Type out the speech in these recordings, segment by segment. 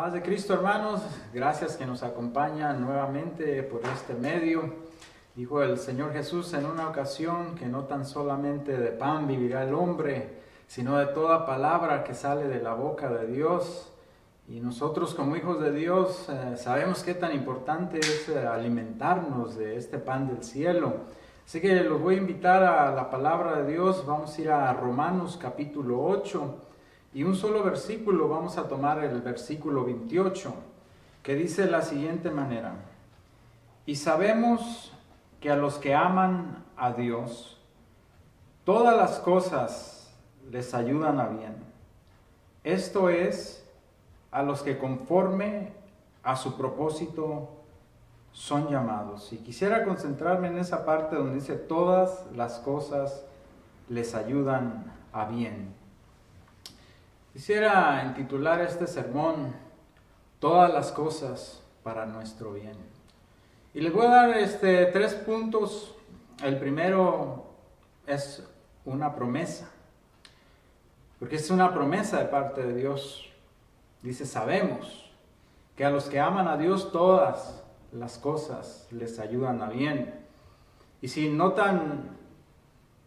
Paz de Cristo, hermanos, gracias que nos acompañan nuevamente por este medio. Dijo el Señor Jesús en una ocasión que no tan solamente de pan vivirá el hombre, sino de toda palabra que sale de la boca de Dios. Y nosotros como hijos de Dios sabemos qué tan importante es alimentarnos de este pan del cielo. Así que los voy a invitar a la palabra de Dios. Vamos a ir a Romanos capítulo 8. Y un solo versículo, vamos a tomar el versículo 28, que dice de la siguiente manera: y sabemos que a los que aman a Dios, todas las cosas les ayudan a bien. Esto es, a los que conforme a su propósito son llamados. Y quisiera concentrarme en esa parte donde dice todas las cosas les ayudan a bien. Quisiera intitular este sermón todas las cosas para nuestro bien. Y les voy a dar 3 puntos. El primero es una promesa, porque es una promesa de parte de Dios. Dice, sabemos que a los que aman a Dios todas las cosas les ayudan a bien. Y si notan,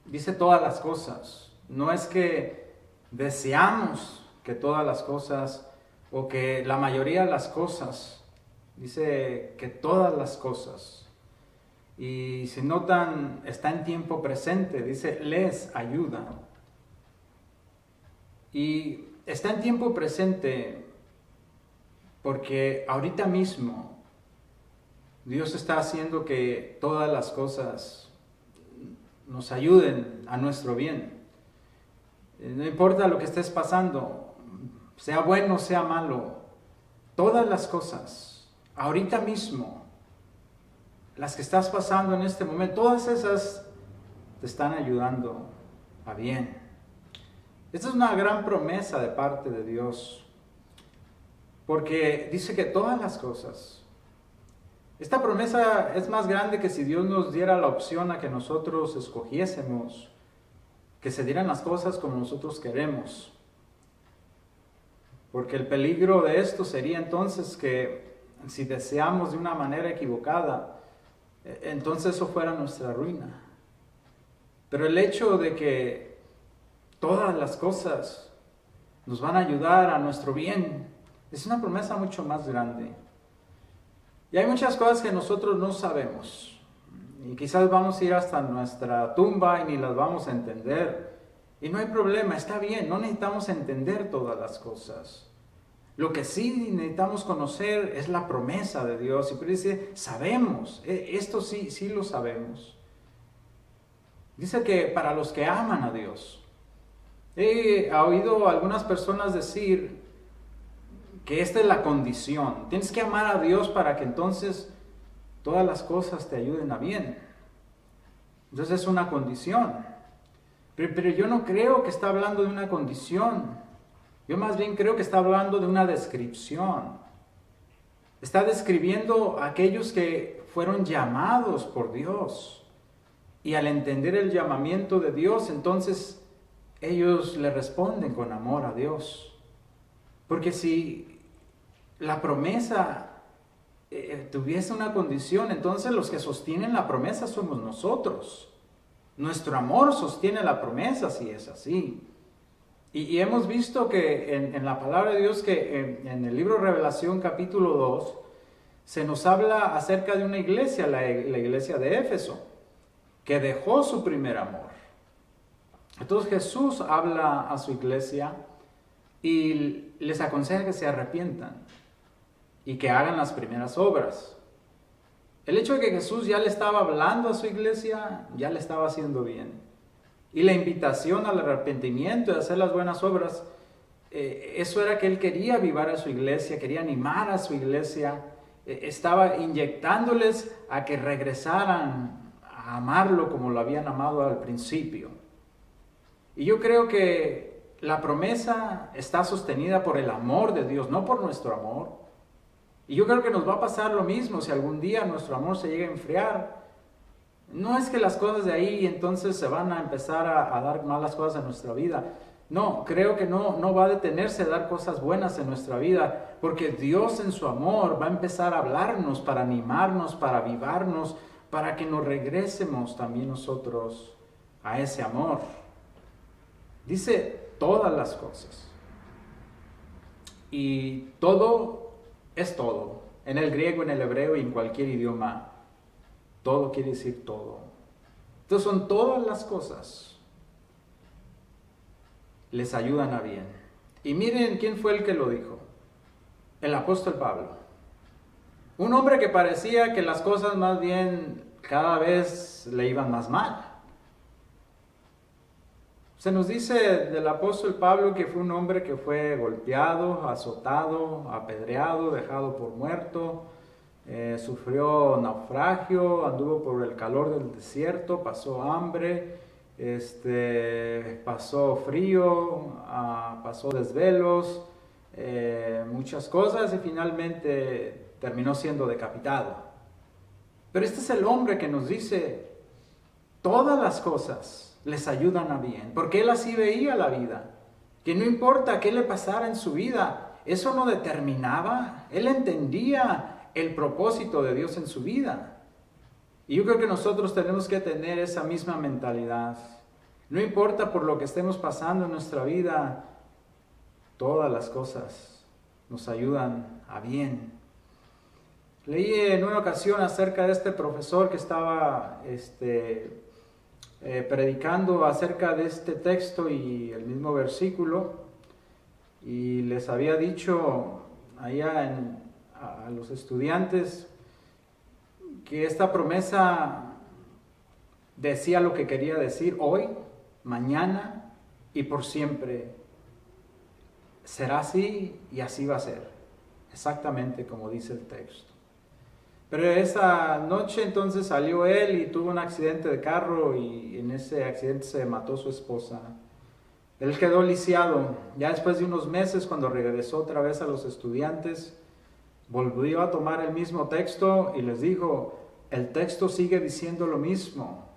dice todas las cosas. No es que deseamos que todas las cosas o que la mayoría de las cosas, dice que todas las cosas. Y si notan, está en tiempo presente, dice les ayuda. Y está en tiempo presente porque ahorita mismo Dios está haciendo que todas las cosas nos ayuden a nuestro bien. No importa lo que estés pasando, sea bueno, sea malo, todas las cosas, ahorita mismo, las que estás pasando en este momento, todas esas te están ayudando a bien. Esta es una gran promesa de parte de Dios, porque dice que todas las cosas. Esta promesa es más grande que si Dios nos diera la opción a que nosotros escogiésemos que se dieran las cosas como nosotros queremos. Porque el peligro de esto sería entonces que si deseamos de una manera equivocada, entonces eso fuera nuestra ruina. Pero el hecho de que todas las cosas nos van a ayudar a nuestro bien es una promesa mucho más grande. Y hay muchas cosas que nosotros no sabemos. Y quizás vamos a ir hasta nuestra tumba y ni las vamos a entender. Y no hay problema, está bien, no necesitamos entender todas las cosas. Lo que sí necesitamos conocer es la promesa de Dios. Y dice, sabemos, esto sí lo sabemos. Dice que para los que aman a Dios. He oído a algunas personas decir que esta es la condición. Tienes que amar a Dios para que entonces todas las cosas te ayuden a bien. Entonces es una condición. Pero yo no creo que está hablando de una condición. Yo más bien creo que está hablando de una descripción. Está describiendo a aquellos que fueron llamados por Dios. Y al entender el llamamiento de Dios, entonces ellos le responden con amor a Dios. Porque si la promesa tuviese una condición, entonces los que sostienen la promesa somos nosotros. Nuestro amor sostiene la promesa si es así. Y hemos visto que en la palabra de Dios, que en el libro de Revelación capítulo 2, se nos habla acerca de una iglesia, la iglesia de Éfeso, que dejó su primer amor. Entonces Jesús habla a su iglesia y les aconseja que se arrepientan y que hagan las primeras obras. El hecho de que Jesús ya le estaba hablando a su iglesia, ya le estaba haciendo bien. Y la invitación al arrepentimiento y a hacer las buenas obras, eso era que él quería avivar a su iglesia, quería animar a su iglesia, estaba inyectándoles a que regresaran a amarlo como lo habían amado al principio. Y yo creo que la promesa está sostenida por el amor de Dios, no por nuestro amor. Y yo creo que nos va a pasar lo mismo si algún día nuestro amor se llega a enfriar. No es que las cosas de ahí entonces se van a empezar a dar malas cosas en nuestra vida. No, creo que no va a detenerse a dar cosas buenas en nuestra vida, porque Dios en su amor va a empezar a hablarnos para animarnos, para avivarnos, para que nos regresemos también nosotros a ese amor. Dice todas las cosas. Y todo es todo. En el griego, en el hebreo y en cualquier idioma, todo quiere decir todo. Entonces son todas las cosas. Les ayudan a bien. Y miren quién fue el que lo dijo. El apóstol Pablo. Un hombre que parecía que las cosas más bien cada vez le iban más mal. Se nos dice del apóstol Pablo que fue un hombre que fue golpeado, azotado, apedreado, dejado por muerto, sufrió naufragio, anduvo por el calor del desierto, pasó hambre, pasó frío, pasó desvelos, muchas cosas y finalmente terminó siendo decapitado. Pero este es el hombre que nos dice, todas las cosas les ayudan a bien, porque él así veía la vida, que no importa qué le pasara en su vida, eso no determinaba, él entendía el propósito de Dios en su vida. Y yo creo que nosotros tenemos que tener esa misma mentalidad. No importa por lo que estemos pasando en nuestra vida, todas las cosas nos ayudan a bien. Leí en una ocasión acerca de este profesor que estaba predicando acerca de este texto y el mismo versículo, y les había dicho allá a los estudiantes que esta promesa decía lo que quería decir hoy, mañana y por siempre. Será así y así va a ser, exactamente como dice el texto. Pero esa noche entonces salió él y tuvo un accidente de carro y en ese accidente se mató su esposa. Él quedó lisiado. Ya después de unos meses, cuando regresó otra vez a los estudiantes, volvió a tomar el mismo texto y les dijo, el texto sigue diciendo lo mismo,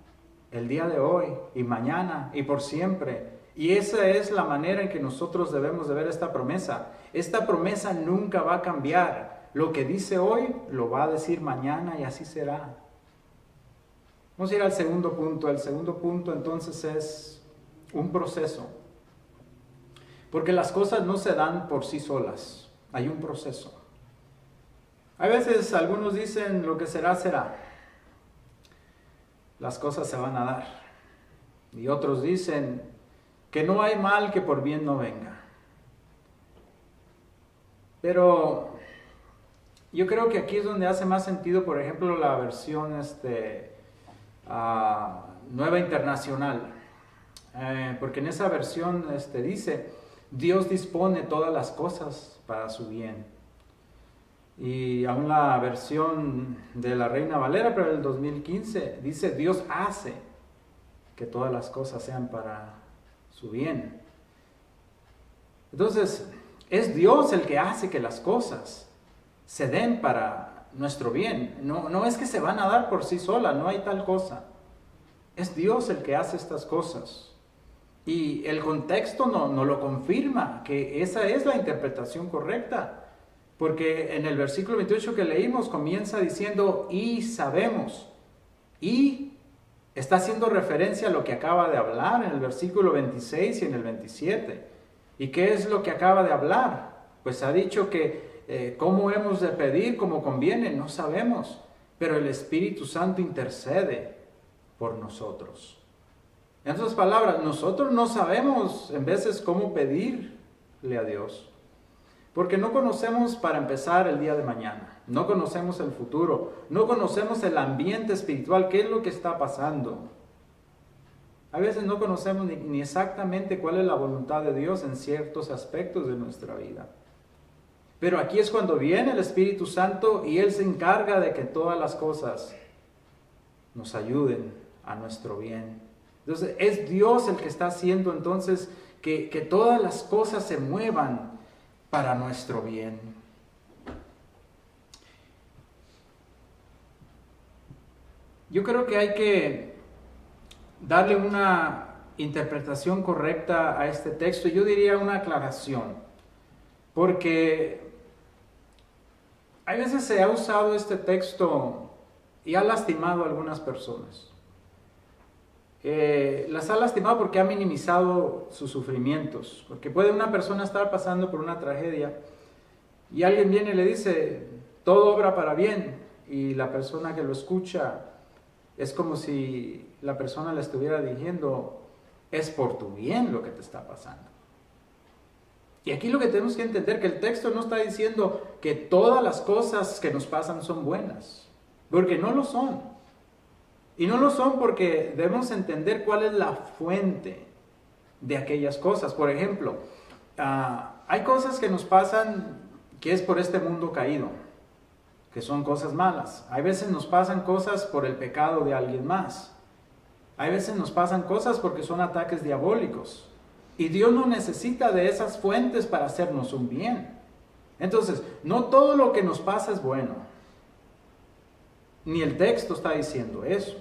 el día de hoy y mañana y por siempre. Y esa es la manera en que nosotros debemos de ver esta promesa. Esta promesa nunca va a cambiar. Lo que dice hoy lo va a decir mañana y así será. Vamos a ir al segundo punto. El segundo punto entonces es un proceso. Porque las cosas no se dan por sí solas. Hay un proceso. A veces algunos dicen lo que será, será. Las cosas se van a dar. Y otros dicen que no hay mal que por bien no venga. Pero yo creo que aquí es donde hace más sentido, por ejemplo, la versión Nueva Internacional. Porque en esa versión dice, Dios dispone todas las cosas para su bien. Y aún la versión de la Reina Valera, pero del 2015, dice, Dios hace que todas las cosas sean para su bien. Entonces, es Dios el que hace que las cosas se den para nuestro bien. No es que se van a dar por sí solas, no hay tal cosa. Es Dios el que hace estas cosas. Y el contexto no lo confirma, que esa es la interpretación correcta. Porque en el versículo 28 que leímos comienza diciendo, y sabemos. Y está haciendo referencia a lo que acaba de hablar en el versículo 26 y en el 27. ¿Y qué es lo que acaba de hablar? Pues ha dicho que cómo hemos de pedir como conviene, no sabemos. Pero el Espíritu Santo intercede por nosotros. En otras palabras, nosotros no sabemos en veces cómo pedirle a Dios. Porque no conocemos, para empezar, el día de mañana. No conocemos el futuro. No conocemos el ambiente espiritual. ¿Qué es lo que está pasando? A veces no conocemos ni exactamente cuál es la voluntad de Dios en ciertos aspectos de nuestra vida. Pero aquí es cuando viene el Espíritu Santo y Él se encarga de que todas las cosas nos ayuden a nuestro bien. Entonces es Dios el que está haciendo entonces que todas las cosas se muevan para nuestro bien. Yo creo que hay que darle una interpretación correcta a este texto. Yo diría una aclaración, porque hay veces se ha usado este texto y ha lastimado a algunas personas. Las ha lastimado porque ha minimizado sus sufrimientos, porque puede una persona estar pasando por una tragedia y alguien viene y le dice, todo obra para bien, y la persona que lo escucha es como si la persona le estuviera diciendo, es por tu bien lo que te está pasando. Y aquí lo que tenemos que entender, que el texto no está diciendo que todas las cosas que nos pasan son buenas, porque no lo son. Y no lo son porque debemos entender cuál es la fuente de aquellas cosas. Por ejemplo, hay cosas que nos pasan que es por este mundo caído, que son cosas malas. Hay veces nos pasan cosas por el pecado de alguien más. Hay veces nos pasan cosas porque son ataques diabólicos. Y Dios no necesita de esas fuentes para hacernos un bien. Entonces, no todo lo que nos pasa es bueno. Ni el texto está diciendo eso.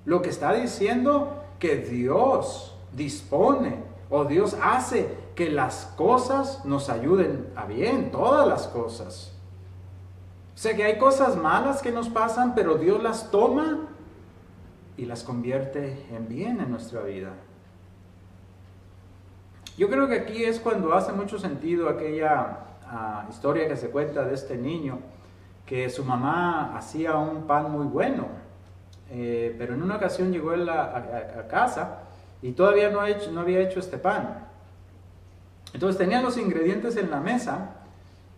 Lo que está diciendo que Dios dispone o Dios hace que las cosas nos ayuden a bien, todas las cosas. O sea que hay cosas malas que nos pasan, pero Dios las toma y las convierte en bien en nuestra vida. Yo creo que aquí es cuando hace mucho sentido aquella historia que se cuenta de este niño, que su mamá hacía un pan muy bueno. Pero en una ocasión llegó él a casa y todavía no había hecho este pan. Entonces tenía los ingredientes en la mesa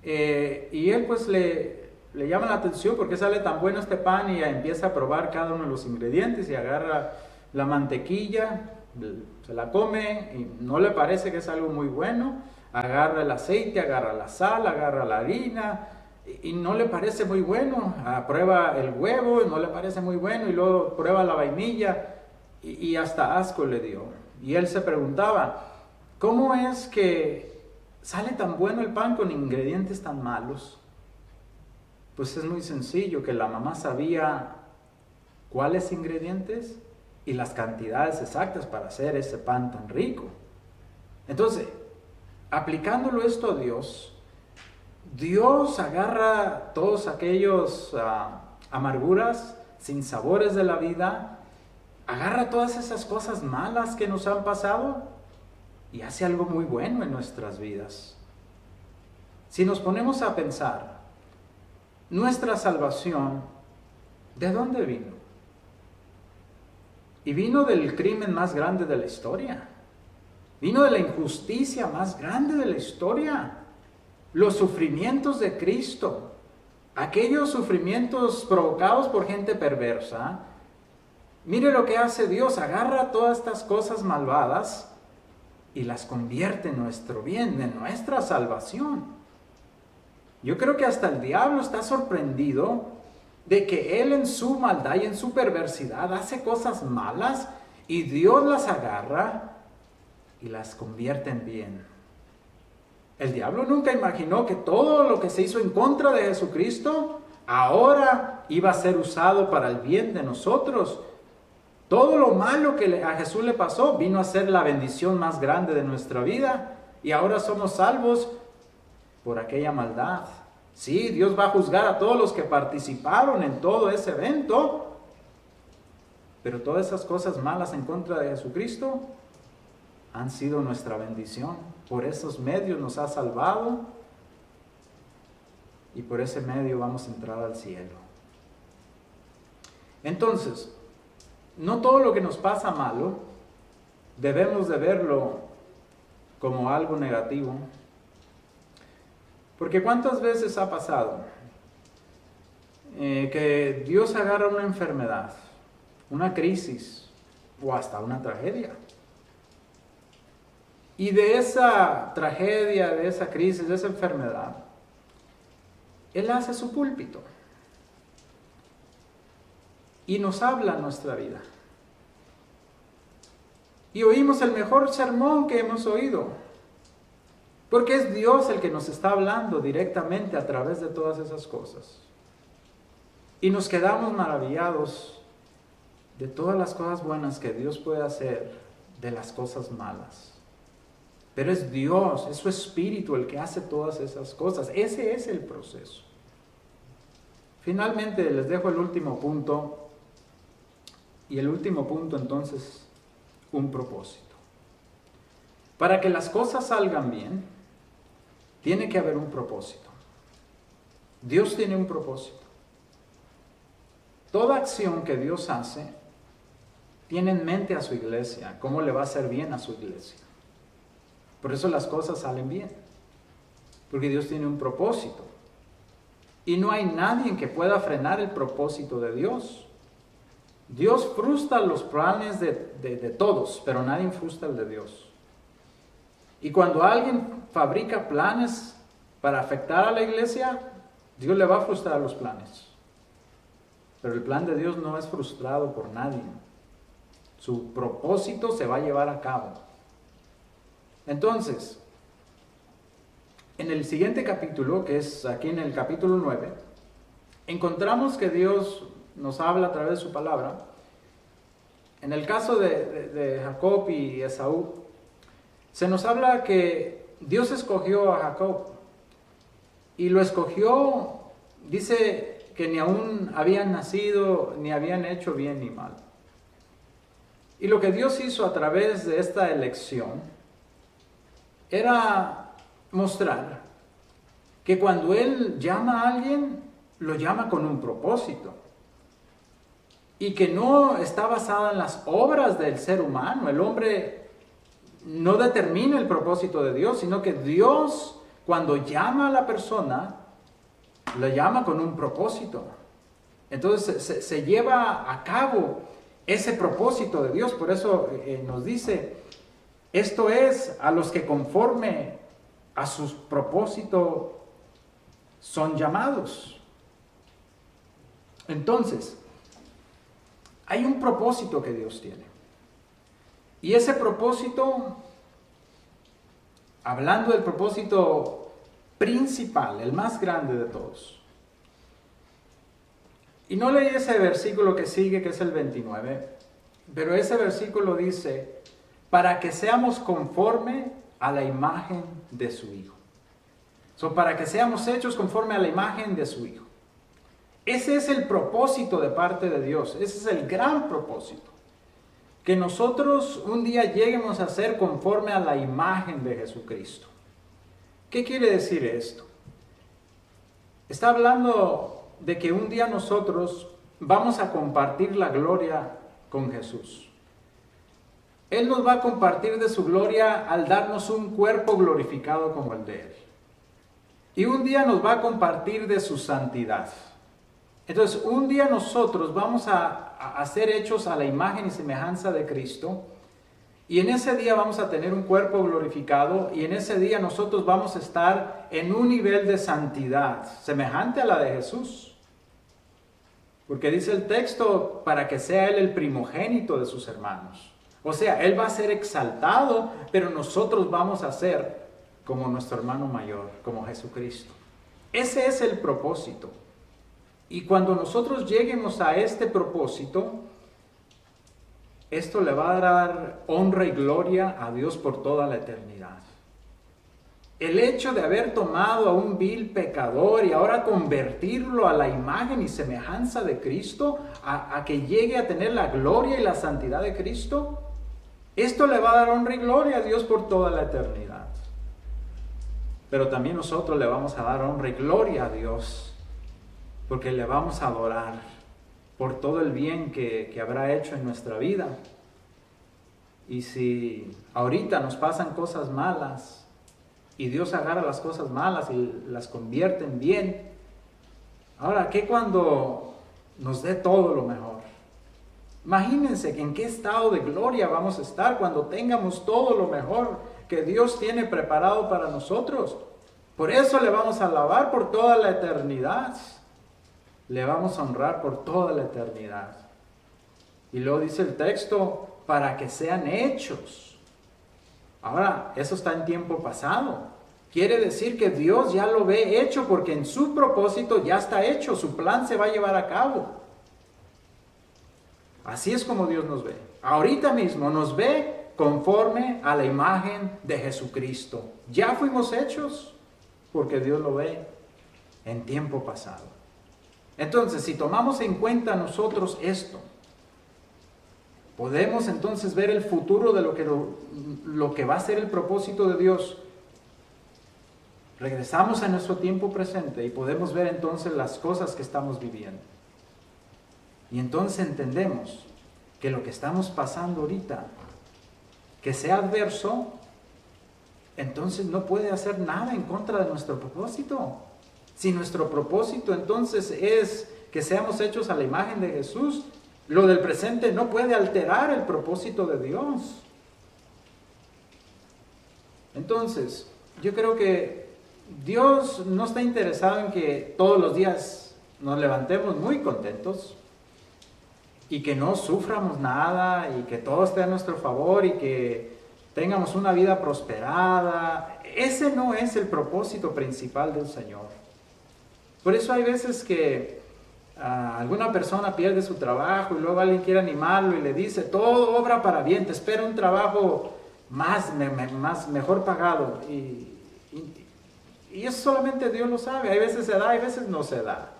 y él pues le llama la atención porque sale tan bueno este pan y empieza a probar cada uno de los ingredientes y agarra la mantequilla, se la come y no le parece que es algo muy bueno, agarra el aceite, agarra la sal, agarra la harina y no le parece muy bueno, prueba el huevo y no le parece muy bueno y luego prueba la vainilla y hasta asco le dio. Y él se preguntaba, ¿cómo es que sale tan bueno el pan con ingredientes tan malos? Pues es muy sencillo, que la mamá sabía cuáles ingredientes y las cantidades exactas para hacer ese pan tan rico. Entonces, aplicándolo esto a Dios, Dios agarra todos aquellos amarguras, sinsabores de la vida, agarra todas esas cosas malas que nos han pasado y hace algo muy bueno en nuestras vidas. Si nos ponemos a pensar, nuestra salvación, ¿de dónde vino? Y vino del crimen más grande de la historia. Vino de la injusticia más grande de la historia. Los sufrimientos de Cristo, aquellos sufrimientos provocados por gente perversa. Mire lo que hace Dios, agarra todas estas cosas malvadas y las convierte en nuestro bien, en nuestra salvación. Yo creo que hasta el diablo está sorprendido de que él en su maldad y en su perversidad hace cosas malas y Dios las agarra y las convierte en bien. El diablo nunca imaginó que todo lo que se hizo en contra de Jesucristo ahora iba a ser usado para el bien de nosotros. Todo lo malo que a Jesús le pasó vino a ser la bendición más grande de nuestra vida y ahora somos salvos por aquella maldad. Sí, Dios va a juzgar a todos los que participaron en todo ese evento, pero todas esas cosas malas en contra de Jesucristo han sido nuestra bendición. Por esos medios nos ha salvado y por ese medio vamos a entrar al cielo. Entonces, no todo lo que nos pasa malo debemos de verlo como algo negativo. Porque ¿cuántas veces ha pasado que Dios agarra una enfermedad, una crisis o hasta una tragedia? Y de esa tragedia, de esa crisis, de esa enfermedad, Él hace su púlpito y nos habla en nuestra vida. Y oímos el mejor sermón que hemos oído, porque es Dios el que nos está hablando directamente a través de todas esas cosas. Y nos quedamos maravillados de todas las cosas buenas que Dios puede hacer de las cosas malas. Pero es Dios, es su Espíritu el que hace todas esas cosas. Ese es el proceso. Finalmente les dejo el último punto. Y el último punto entonces, un propósito. Para que las cosas salgan bien, tiene que haber un propósito. Dios tiene un propósito. Toda acción que Dios hace tiene en mente a su iglesia, cómo le va a hacer bien a su iglesia. Por eso las cosas salen bien, porque Dios tiene un propósito. Y no hay nadie que pueda frenar el propósito de Dios. Dios frustra los planes de todos, pero nadie frustra el de Dios. Y cuando alguien fabrica planes para afectar a la iglesia, Dios le va a frustrar los planes. Pero el plan de Dios no es frustrado por nadie. Su propósito se va a llevar a cabo. Entonces, en el siguiente capítulo, que es aquí en el capítulo 9, encontramos que Dios nos habla a través de su palabra. En el caso de Jacob y Esaú, se nos habla que Dios escogió a Jacob y lo escogió, dice que ni aún habían nacido ni habían hecho bien ni mal. Y lo que Dios hizo a través de esta elección era mostrar que cuando Él llama a alguien, lo llama con un propósito. Y que no está basada en las obras del ser humano. El hombre no determina el propósito de Dios, sino que Dios, cuando llama a la persona, la llama con un propósito. Entonces se lleva a cabo ese propósito de Dios. Por eso nos dice, esto es a los que conforme a sus propósitos son llamados. Entonces, hay un propósito que Dios tiene. Y ese propósito, hablando del propósito principal, el más grande de todos. Y no leí ese versículo que sigue, que es el 29, pero ese versículo dice, para que seamos conforme a la imagen de su Hijo. Para que seamos hechos conforme a la imagen de su Hijo. Ese es el propósito de parte de Dios, ese es el gran propósito. Que nosotros un día lleguemos a ser conforme a la imagen de Jesucristo. ¿Qué quiere decir esto? Está hablando de que un día nosotros vamos a compartir la gloria con Jesús. Él nos va a compartir de su gloria al darnos un cuerpo glorificado como el de Él. Y un día nos va a compartir de su santidad. Entonces, un día nosotros vamos a ser hechos a la imagen y semejanza de Cristo. Y en ese día vamos a tener un cuerpo glorificado. Y en ese día nosotros vamos a estar en un nivel de santidad semejante a la de Jesús. Porque dice el texto, para que sea Él el primogénito de sus hermanos. O sea, Él va a ser exaltado, pero nosotros vamos a ser como nuestro hermano mayor, como Jesucristo. Ese es el propósito. Y cuando nosotros lleguemos a este propósito, esto le va a dar honra y gloria a Dios por toda la eternidad. El hecho de haber tomado a un vil pecador y ahora convertirlo a la imagen y semejanza de Cristo, a que llegue a tener la gloria y la santidad de Cristo, esto le va a dar honra y gloria a Dios por toda la eternidad. Pero también nosotros le vamos a dar honra y gloria a Dios, porque le vamos a adorar por todo el bien que habrá hecho en nuestra vida. Y si ahorita nos pasan cosas malas, y Dios agarra las cosas malas y las convierte en bien, ahora, ¿qué cuando nos dé todo lo mejor? Imagínense en qué estado de gloria vamos a estar cuando tengamos todo lo mejor que Dios tiene preparado para nosotros. Por eso le vamos a alabar por toda la eternidad. Le vamos a honrar por toda la eternidad. Y luego dice el texto, para que sean hechos. Ahora, eso está en tiempo pasado. Quiere decir que Dios ya lo ve hecho, porque en su propósito ya está hecho, su plan se va a llevar a cabo. Así es como Dios nos ve. Ahorita mismo nos ve conforme a la imagen de Jesucristo. Ya fuimos hechos, porque Dios lo ve, en tiempo pasado. Entonces, si tomamos en cuenta nosotros esto, podemos entonces ver el futuro de lo que va a ser el propósito de Dios. Regresamos a nuestro tiempo presente y podemos ver entonces las cosas que estamos viviendo. Y entonces entendemos que lo que estamos pasando ahorita, que sea adverso, entonces no puede hacer nada en contra de nuestro propósito. Si nuestro propósito entonces es que seamos hechos a la imagen de Jesús, lo del presente no puede alterar el propósito de Dios. Entonces, yo creo que Dios no está interesado en que todos los días nos levantemos muy contentos y que no suframos nada y que todo esté a nuestro favor y que tengamos una vida prosperada. Ese no es el propósito principal del Señor. Por eso hay veces que alguna persona pierde su trabajo y luego alguien quiere animarlo y le dice, todo obra para bien, te espera un trabajo mejor pagado. Y eso solamente Dios lo sabe. Hay veces se da, hay veces no se da.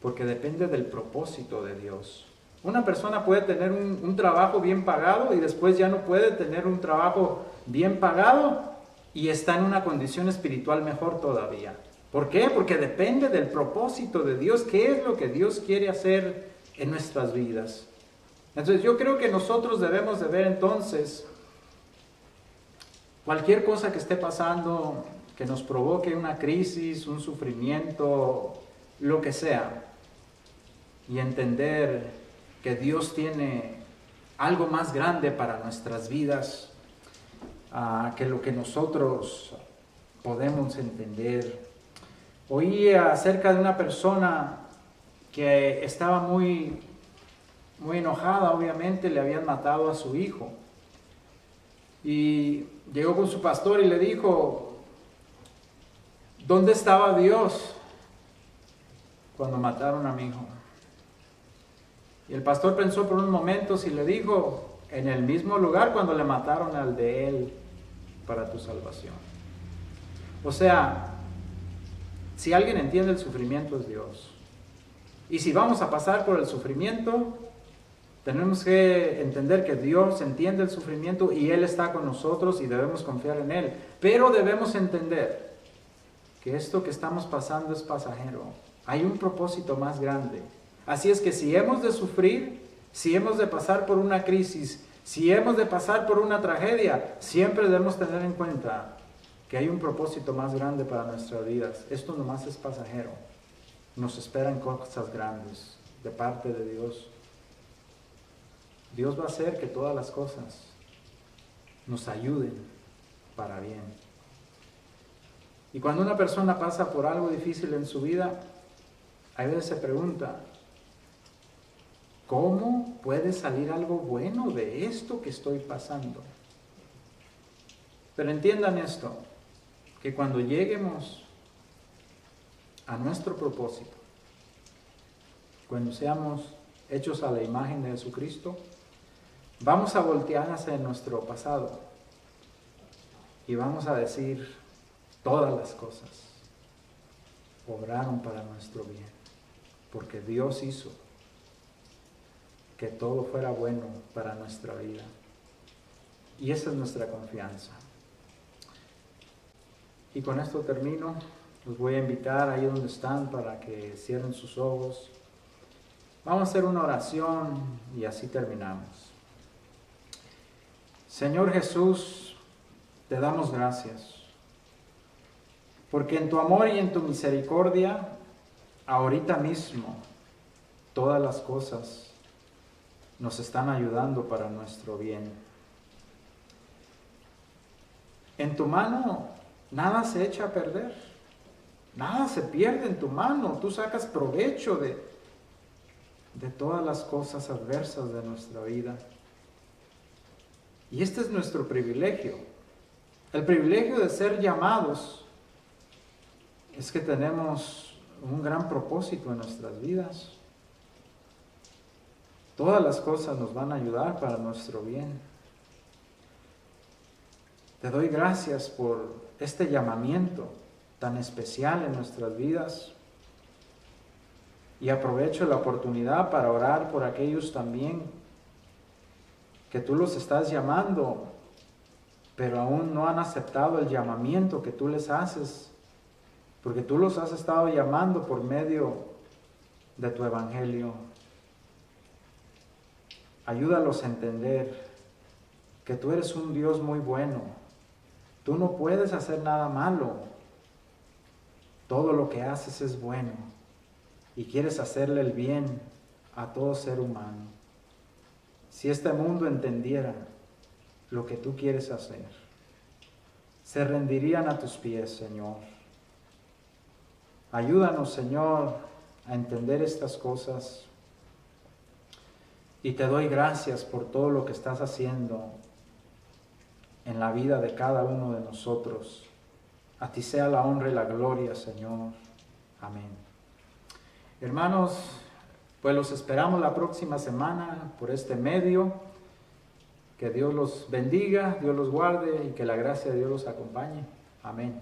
Porque depende del propósito de Dios. Una persona puede tener un trabajo bien pagado y después ya no puede tener un trabajo bien pagado y está en una condición espiritual mejor todavía. ¿Por qué? Porque depende del propósito de Dios. ¿Qué es lo que Dios quiere hacer en nuestras vidas? Entonces yo creo que nosotros debemos de ver entonces cualquier cosa que esté pasando, que nos provoque una crisis, un sufrimiento, lo que sea, y entender que Dios tiene algo más grande para nuestras vidas que lo que nosotros podemos entender. Oí acerca de una persona que estaba muy enojada, obviamente le habían matado a su hijo. Y llegó con su pastor y le dijo, ¿dónde estaba Dios cuando mataron a mi hijo? Y el pastor pensó por unos momentos y le dijo, en el mismo lugar cuando le mataron al de él para tu salvación. O sea, si alguien entiende el sufrimiento es Dios. Y si vamos a pasar por el sufrimiento, tenemos que entender que Dios entiende el sufrimiento y Él está con nosotros y debemos confiar en Él. Pero debemos entender que esto que estamos pasando es pasajero. Hay un propósito más grande. Así es que si hemos de sufrir, si hemos de pasar por una crisis, si hemos de pasar por una tragedia, siempre debemos tener en cuenta que hay un propósito más grande para nuestras vidas. Esto nomás es pasajero. Nos esperan cosas grandes de parte de Dios. Dios va a hacer que todas las cosas nos ayuden para bien. Y cuando una persona pasa por algo difícil en su vida, a veces se pregunta, ¿cómo puede salir algo bueno de esto que estoy pasando? Pero entiendan esto, que cuando lleguemos a nuestro propósito, cuando seamos hechos a la imagen de Jesucristo, vamos a voltear hacia nuestro pasado y vamos a decir, todas las cosas obraron para nuestro bien, porque Dios hizo que todo fuera bueno para nuestra vida. Y esa es nuestra confianza. Y con esto termino. Los voy a invitar ahí donde están para que cierren sus ojos. Vamos a hacer una oración y así terminamos. Señor Jesús, te damos gracias, porque en tu amor y en tu misericordia, ahorita mismo, todas las cosas nos están ayudando para nuestro bien. En tu mano nada se echa a perder, nada se pierde en tu mano. Tú sacas provecho de todas las cosas adversas de nuestra vida. Y este es nuestro privilegio. El privilegio de ser llamados es que tenemos un gran propósito en nuestras vidas. Todas las cosas nos van a ayudar para nuestro bien. Te doy gracias por este llamamiento tan especial en nuestras vidas. Y aprovecho la oportunidad para orar por aquellos también que tú los estás llamando, pero aún no han aceptado el llamamiento que tú les haces, porque tú los has estado llamando por medio de tu evangelio. Ayúdalos a entender que tú eres un Dios muy bueno. Tú no puedes hacer nada malo. Todo lo que haces es bueno y quieres hacerle el bien a todo ser humano. Si este mundo entendiera lo que tú quieres hacer, se rendirían a tus pies, Señor. Ayúdanos, Señor, a entender estas cosas. Y te doy gracias por todo lo que estás haciendo en la vida de cada uno de nosotros. A ti sea la honra y la gloria, Señor. Amén. Hermanos, pues los esperamos la próxima semana por este medio. Que Dios los bendiga, Dios los guarde y que la gracia de Dios los acompañe. Amén.